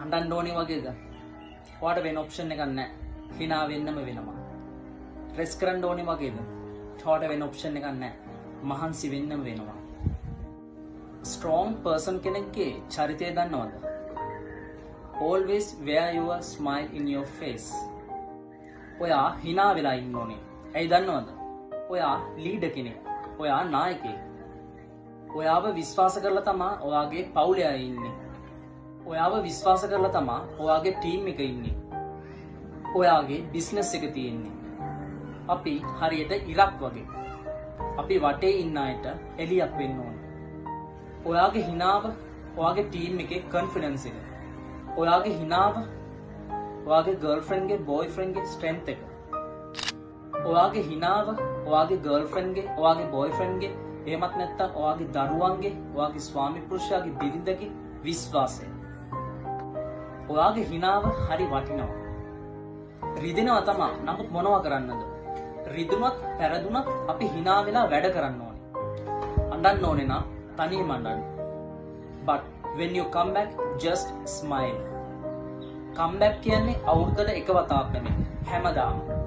අඬන්න ඕනේ වගේද? ඔයාට වෙන ඔප්ෂන් එකක් නැහැ. hina වෙන්නම වෙනවා. රෙස් කරන්න ඕනේ වගේද? ඔයාට වෙන ඔප්ෂන් එකක් නැහැ. මහන්සි වෙන්නම වෙනවා. strong person කෙනෙක්ගේ චරිතය දන්නවද? always wear your smile in your face. ඔයා hina වෙලා ඉන්න ඕනේ. ඇයි දන්නවද? ඔයා ලීඩර් කෙනෙක්. ඔයා නායකයෙක්. ඔයාව විශ්වාස කරලා තමයි ඔයාගේ පවුලේ අය ඉන්නේ. ඔයාව විශ්වාස කරලා තමයි ඔයාගේ ටීම් එක ඉන්නේ. ඔයාගේ බිස්නස් එක තියෙන්නේ. අපි හරියට ඉරක් වගේ. අපි වටේ ඉන්න අයට එළියක් වෙන්න ඕනේ. ඔයාගේ හිනාව ඔයාගේ ටීම් එකේ කොන්ෆිඩන්ස් එක. ඔයාගේ හිනාව ඔයාගේ ගර්ල්ෆ්‍රෙන්ඩ්ගේ බොයිෆ්‍රෙන්ඩ්ගේ ස්ට්‍රෙන්ත් එක. ඔයාගේ හිනාව ඔයාගේ ගර්ල්ෆ්‍රෙන්ඩ්ගේ ඔයාගේ බොයිෆ්‍රෙන්ඩ්ගේ එහෙමත් නැත්නම් ඔයාගේ දරුවන්ගේ ඔයාගේ ස්වාමි පුරුෂයාගේ බිරිඳගේ විශ්වාසය. ඔයාගේ හිනාව හරි වටිනවා. රිදෙනවා තමයි. නමුත් මොනවා කරන්නද? රිදුනත් පෙරදුනත් අපි hina වෙලා වැඩ කරන්න ඕනේ. අඬන්න ඕනේ නම් තනියම අඬන්න. But when you come back, just smile. Come back කියන්නේ අවුරුද්දට එක වතාවක් නෙමෙයි. හැමදාම.